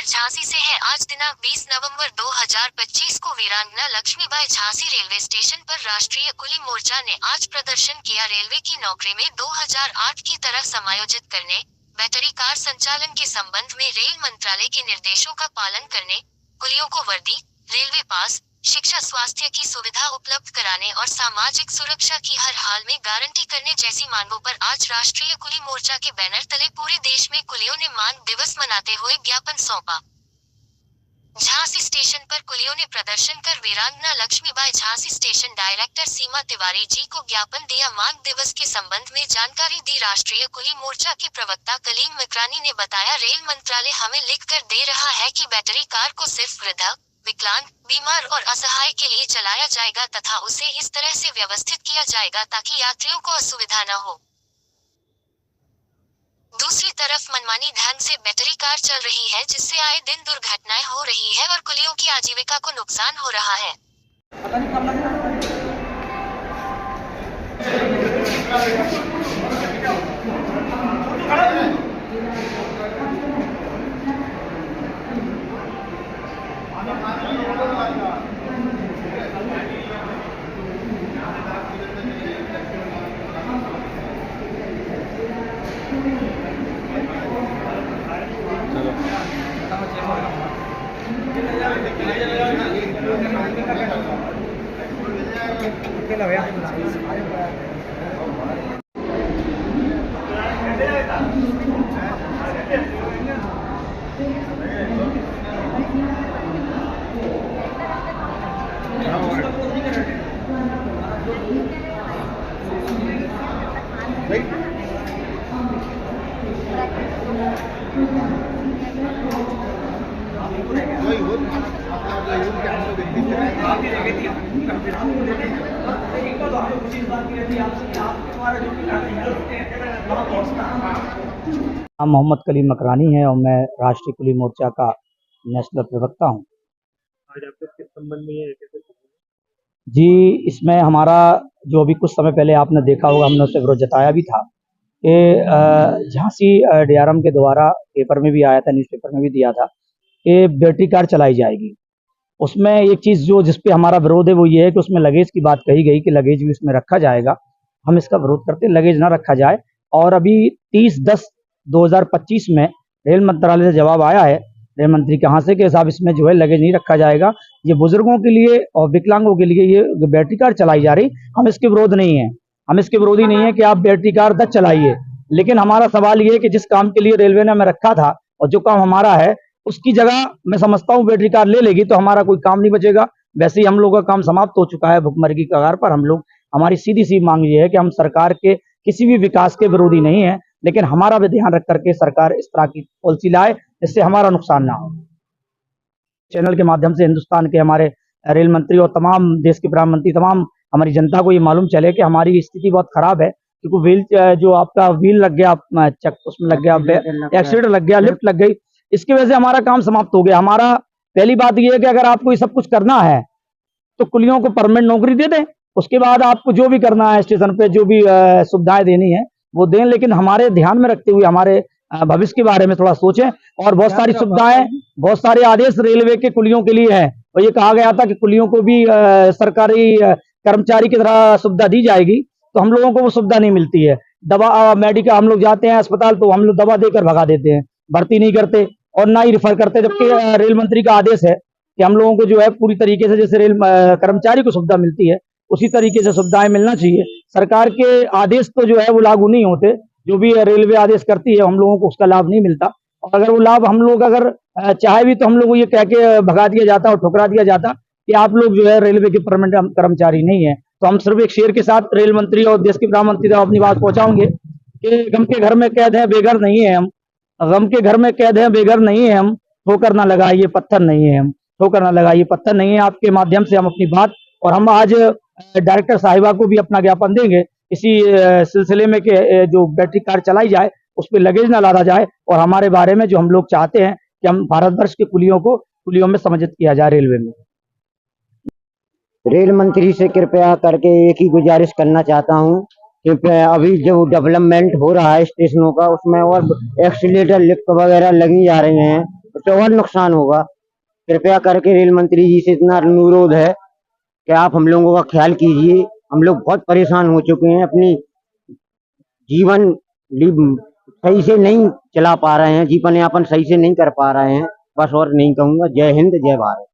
झांसी से है। आज दिनांक 20 नवंबर 2025 को वीरांगना लक्ष्मीबाई झांसी रेलवे स्टेशन पर राष्ट्रीय कुली मोर्चा ने आज प्रदर्शन किया। रेलवे की नौकरी में 2008 की तरह समायोजित करने, बैटरी कार संचालन के संबंध में रेल मंत्रालय के निर्देशों का पालन करने, कुलियों को वर्दी, रेलवे पास, शिक्षा, स्वास्थ्य की सुविधा उपलब्ध कराने और सामाजिक सुरक्षा की हर हाल में गारंटी करने जैसी मांगों पर आज राष्ट्रीय कुली मोर्चा के बैनर तले पूरे देश में कुलियों ने मांग दिवस मनाते हुए ज्ञापन सौंपा। झांसी स्टेशन पर कुलियों ने प्रदर्शन कर वीरांगना लक्ष्मीबाई झांसी स्टेशन डायरेक्टर सीमा तिवारी जी को ज्ञापन दिया। मांग दिवस के संबंध में जानकारी दी राष्ट्रीय कुली मोर्चा के प्रवक्ता कलीम मकरानी ने बताया, रेल मंत्रालय हमें लिख कर दे रहा है कि बैटरी कार को सिर्फ वृद्धा, विकलांग, बीमार और असहाय के लिए चलाया जाएगा तथा उसे इस तरह से व्यवस्थित किया जाएगा ताकि यात्रियों को असुविधा न हो। दूसरी तरफ मनमानी ढंग से बैटरी कार चल रही है जिससे आए दिन दुर्घटनाएं हो रही है और कुलियों की आजीविका को नुकसान हो रहा है। नाम मोहम्मद कलीम मकरानी है और मैं राष्ट्रीय कुली मोर्चा का नेशनल प्रवक्ता हूँ। आज आपके किस संबंध में ये कैसे? जी, इसमें हमारा जो अभी कुछ समय पहले आपने देखा होगा, हमने उससे विरोध जताया भी था कि झांसी डीआरएम के द्वारा पेपर में भी आया था, न्यूज़पेपर में भी दिया था कि बैटरी कार चलाई जाएगी। उसमें एक चीज़ जो जिसपे हमारा विरोध है वो ये है कि उसमें लगेज की बात कही गई कि लगेज भी उसमें रखा जाएगा। हम इसका विरोध करते हैं, लगेज ना रखा जाए। और अभी 30/10/2025 में रेल मंत्रालय से जवाब आया है रेल मंत्री के यहाँ से कि साहब इसमें जो है लगेज नहीं रखा जाएगा। ये बुजुर्गों के लिए और विकलांगों के लिए ये बैटरी कार चलाई जा रही। हम इसके विरोध नहीं है, हम इसके विरोधी नहीं है कि आप बैटरी कार 10 चलाइए, लेकिन हमारा सवाल ये है कि जिस काम के लिए रेलवे ने हमें रखा था और जो काम हमारा है उसकी जगह मैं समझता हूँ बैटरी कार ले लेगी तो हमारा कोई काम नहीं बचेगा। वैसे ही हम लोगों का काम समाप्त हो चुका है भुखमरी की कगार पर। हम लोग, हमारी सीधी सी मांग ये है कि हम सरकार के किसी भी विकास के विरोधी नहीं है, लेकिन हमारा भी ध्यान रख करके सरकार इस तरह की पॉलिसी लाए जिससे हमारा नुकसान ना हो। चैनल के माध्यम से हिंदुस्तान के हमारे रेल मंत्री और तमाम देश के प्रधानमंत्री, तमाम हमारी जनता को ये मालूम चले कि हमारी स्थिति बहुत खराब है, क्योंकि व्हील जो आपका व्हील लग गया, चक उसमें लग गया, एक्सीडेंट लग गया, लिफ्ट लग गई, इसकी वजह से हमारा काम समाप्त हो गया। हमारा पहली बात यह है कि अगर आपको ये सब कुछ करना है तो कुलियों को परमानेंट नौकरी दे दें, उसके बाद आपको जो भी करना है स्टेशन पे, जो भी सुविधाएं देनी है वो दें, लेकिन हमारे ध्यान में रखते हुए हमारे भविष्य के बारे में थोड़ा सोचें। और बहुत सारी सुविधाएं, बहुत सारे आदेश रेलवे के कुलियों के लिए है और ये कहा गया था कि कुलियों को भी सरकारी कर्मचारी की तरह सुविधा दी जाएगी, तो हम लोगों को वो सुविधा नहीं मिलती है। दवा, मेडिकल, हम लोग जाते हैं अस्पताल तो हम लोग दवा देकर भगा देते हैं, भर्ती नहीं करते और ना ही रिफर करते, जबकि रेल मंत्री का आदेश है कि हम लोगों को जो है पूरी तरीके से जैसे रेल कर्मचारी को सुविधा मिलती है उसी तरीके से सुविधाएं मिलना चाहिए। सरकार के आदेश तो जो है वो लागू नहीं होते, जो भी रेलवे आदेश करती है हम लोगों को उसका लाभ नहीं मिलता। और अगर वो लाभ हम लोग अगर चाहे भी तो हम लोग को ये कह के भगा दिया जाता और ठुकरा दिया जाता कि आप लोग जो है रेलवे के परमानेंट कर्मचारी नहीं है। तो हम सिर्फ एक शेर के साथ रेल मंत्री और देश के प्रधानमंत्री तक अपनी बात पहुंचाएंगे कि गम के घर में कैद है, बेघर नहीं है हम। गम के घर में कैद है, बेघर नहीं है हम। ठोकर ना लगाइए पत्थर नहीं है हम, ठोकर ना लगाइए पत्थर नहीं है। आपके माध्यम से हम अपनी बात, और हम आज डायरेक्टर साहिबा को भी अपना ज्ञापन देंगे इसी सिलसिले में कि जो बैटरी कार चलाई जाए उस पर लगेज ना लादा जाए, और हमारे बारे में जो हम लोग चाहते हैं कि हम भारतवर्ष के कुलियों को कुलियों में सम्मिलित किया जाए रेलवे में। रेल मंत्री से कृपया करके एक ही गुजारिश करना चाहता हूं कि अभी जो डेवलपमेंट हो रहा है स्टेशनों का, उसमें और एक्सीलेटर, लिफ्ट वगैरह लगी जा रही हैं, उससे और नुकसान होगा। कृपया करके रेल मंत्री जी से इतना अनुरोध है कि आप हम लोगों का ख्याल कीजिए। हम लोग बहुत परेशान हो चुके हैं, अपनी जीवन सही से नहीं चला पा रहे हैं, जीवन यापन सही से नहीं कर पा रहे हैं। बस और नहीं कहूंगा। जय हिंद, जय भारत।